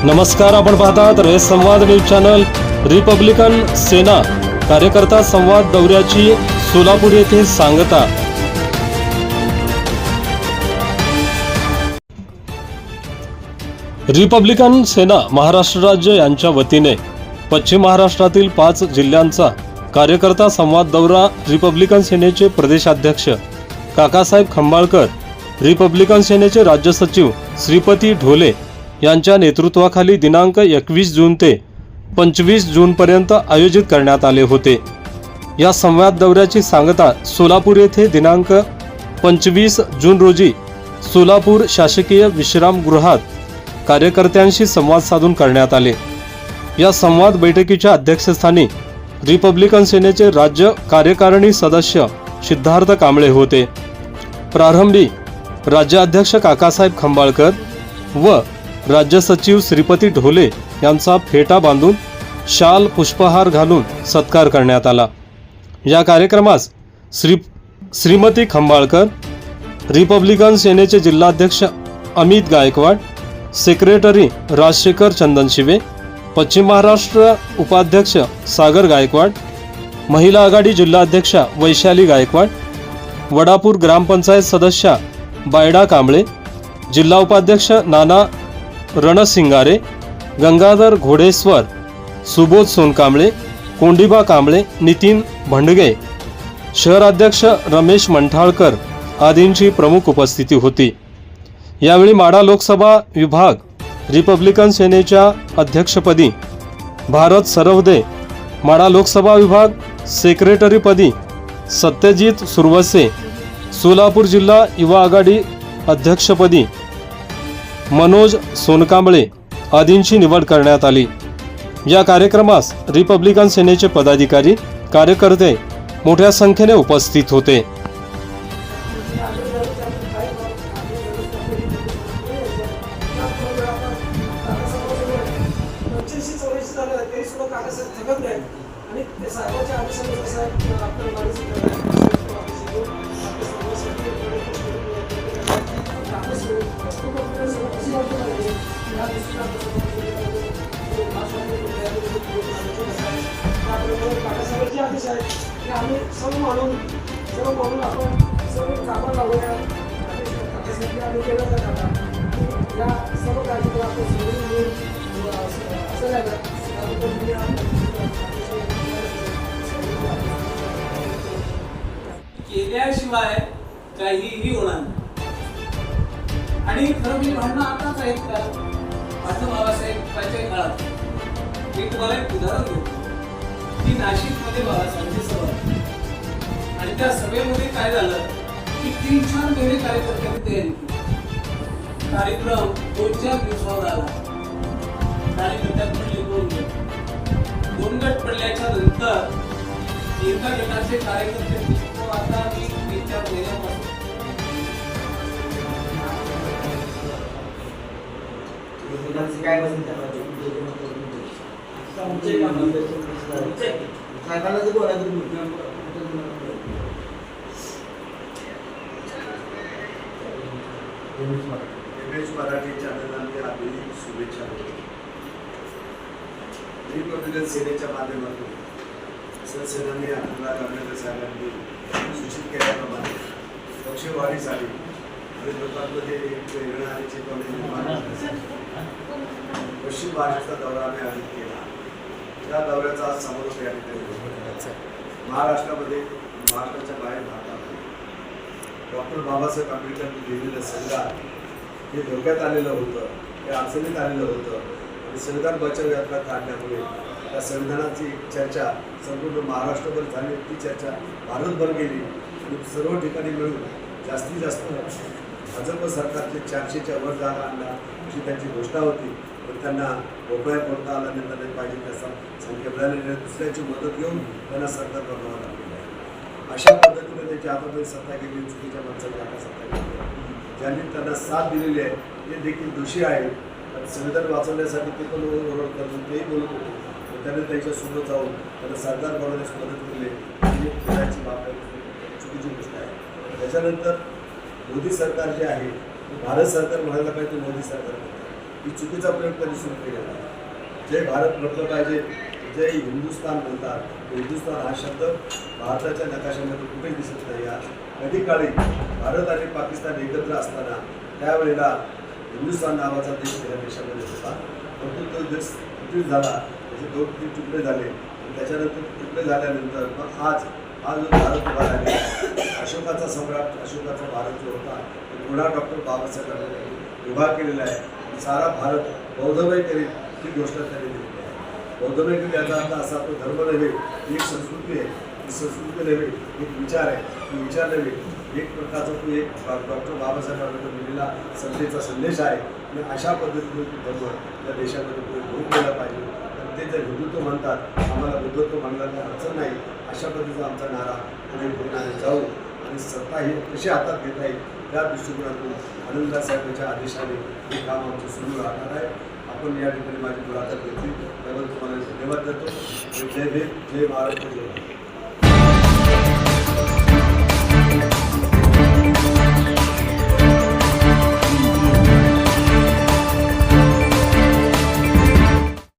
नमस्कार, आपण पाहतात रेस संवाद न्यूज चॅनल. रिपब्लिकन सेना कार्यकर्ता संवाद दौऱ्याची सोलापूर येथे सांगता. रिपब्लिकन सेना महाराष्ट्र राज्य यांच्या वतीने पश्चिम महाराष्ट्रातील 5 जिल्ह्यांचा कार्यकर्ता संवाद दौरा रिपब्लिकन सेनेचे प्रदेशाध्यक्ष काकासाहेब खंबाळकर, रिपब्लिकन सेनेचे राज्य सचिव श्रीपती ढोले यांच्या नेतृत्वाखाली दिनांक 21 जून ते 25 जून पर्यंत आयोजित करण्यात आले होते. या संवाद दौऱ्याची सांगता सोलापूर येथे दिनांक 25 जून रोजी सोलापूर शासकीय विश्रामगृहात कार्यकर्त्यांशी संवाद साधून करण्यात आले. या संवाद बैठकीच्या अध्यक्षस्थानी रिपब्लिकन सेनेचे राज्य कार्यकारिणी सदस्य सिद्धार्थ कांबळे होते. प्रारंभी राज्याध्यक्ष काकासाहेब खंबाळकर व राज्य सचिव श्रीपती ढोले यांचा फेटा बांधून शाल पुष्पहार घालून सत्कार करण्यात आला. या कार्यक्रमास श्रीमती खंबाळकर, रिपब्लिकन सेनेचे जिल्हाध्यक्ष अमित गायकवाड, सेक्रेटरी राजशेखर चंदनशिवे, पश्चिम महाराष्ट्र उपाध्यक्ष सागर गायकवाड, महिला आघाडी जिल्हाध्यक्षा वैशाली गायकवाड, वडापूर ग्रामपंचायत सदस्या बायडा कांबळे, जिल्हा उपाध्यक्ष नाना रणसिंगारे, गंगाधर घोडेश्वर, सुबोध सोनकांबळे, कोंडिबा कांबळे, नितीन भंडगे, शहराध्यक्ष रमेश मंठाळकर आदींची प्रमुख उपस्थिती होती. यावेळी माढा लोकसभा विभाग रिपब्लिकन सेनेच्या अध्यक्षपदी भारत सरवदे, माढा लोकसभा विभाग सेक्रेटरीपदी सत्यजित सुरवसे, सोलापूर जिल्हा युवा आघाडी अध्यक्षपदी मनोज सोनकांबळे आदींची निवड करण्यात आली. या कार्यक्रमास रिपब्लिकन सेनेचे पदाधिकारी, कार्यकर्ते मोठ्या संख्येने उपस्थित होते. आम्ही सर्व म्हणून आपण सर्व कामाला लावूया आम्ही केलं जातं. या सर्व कार्यक्रम आपण असं केल्याशिवाय काहीही होणार नाही. आणि खरं म्हणजे भांडणं आताच आहेत का? भांडणं बाबासाहेबांच्या काळात. मी तुम्हाला एक उदाहरण देतो की नाशिकमध्ये बाबासाहेबांची सभा आणि त्या सभेमध्ये काय झालं की 3-4 महिने कार्यकर्त्यांनी तयारी केली. कार्यक्रम 2-4 दिवसावर आला. कार्यकर्त्यांकडे 2 गट पडल्याच्या नंतर एका गटाचे कार्यकर्ते आता मी 3-4 महिन्यापासून काय मराठी चॅनलमध्ये आपली शुभेच्छा. रिपब्लिकन सेनेच्या माध्यमातून सदस्यांनी आपल्याला करण्याच्या साहेबांनी सूचित केल्याप्रमाणे पक्षवाढीसाठी आणि लोकांमध्ये एक प्रेरणा आणि चेतवणी निर्माण करण्यासाठी पश्चिम महाराष्ट्राचा दौरा आम्ही आयोजित केला. त्या दौऱ्याचा आज समारोप या ठिकाणी महाराष्ट्रामध्ये, महाराष्ट्राच्या बाहेर भारतामध्ये डॉक्टर बाबासाहेब आंबेडकरांनी लिहिलेलं संविधान हे धोक्यात आलेलं होतं, हे अडचणीत आलेलं होतं आणि संविधान बचाव यात्रा काढल्यामुळे त्या संविधानाची चर्चा संपूर्ण महाराष्ट्रभर झाली. ती चर्चा भारतभर गेली आणि सर्व ठिकाणी मिळून जास्तीत जास्त भाजप सरकारचे 400च्या वर जागा आणला अशी त्यांची घोषणा होती. पण त्यांना भोपळ्या पडता आला नाही, त्यांना पाहिजे तसा संख्या मिळालेली नाही. दुसऱ्याची मदत घेऊन त्यांना सरकार बनवावं लागलेलं आहे. अशा पद्धतीने त्यांची हातामध्ये सत्ता गेली, चुकीच्या माणसाची हातात सत्ता गेली. ज्यांनी त्यांना साथ दिलेली आहे ते देखील दोषी आहेत. संविधान वाचवण्यासाठी ते पण ओरड करतात, तेही बोलत होते. त्यांनी त्यांच्यासोबत जाऊन त्यांना सरकार बनवण्यास मदत केली ही खेळाची बाब आहे, चुकीची गोष्ट आहे. त्याच्यानंतर मोदी सरकार जे आहे भारत सरकार म्हणायला पाहिजे, मोदी सरकार ही चुकीचा प्रयोग कधी सुरू केलेला आहे. जय भारत म्हटलं पाहिजे, जय हिंदुस्थान म्हणतात. हिंदुस्थान हा शब्द भारताच्या नकाशामध्ये कुठेच दिसत नाही. या कधी काळी भारत आणि पाकिस्तान एकत्र असताना त्यावेळेला हिंदुस्थान नावाचा देश या देशामध्ये होता. परंतु तो देश तुटून झाला, त्याचे 2-3 तुकडे झाले आणि त्याच्यानंतर तुकडे झाल्यानंतर मग आज हा जो भारत उभा आहे, अशोकाचा सम्राट, अशोकाचा भारत जो होता तो पुन्हा डॉक्टर बाबासाहेब आंबेडकरांनी उभा केलेला आहे. सारा भारत बौद्धमय करेल ही गोष्ट त्यांनी दिलेली आहे. बौद्धमय करेल याचा अर्थ असा, तो धर्म नव्हे, एक संस्कृती आहे. ही संस्कृती नव्हे, एक विचार आहे. तो विचार नव्हे, एक प्रकारचा तो एक डॉक्टर बाबासाहेब आंबेडकर दिलेला संस्थेचा संदेश आहे. आणि अशा पद्धतीने धर्म त्या देशामध्ये पुढे घेऊन गेला पाहिजे. आणि ते जर हिंदुत्व म्हणतात, आम्हाला बुद्धत्व म्हणण्याला अडचण नाही, अशा पद्धतीचा आमचा नारा पुढे घेऊन जाऊ आणि सत्ता ही कशी हातात घेता येईल त्या दृष्टिकोनातून आनंददास साहेबांच्या आदेशाने हे काम आमचं सुरू राहणार आहे. आपण या ठिकाणी माझी मुलाखत घेतली त्याबद्दल तुम्हाला धन्यवाद देतो. जय भीम, जय महाराष्ट्र, जय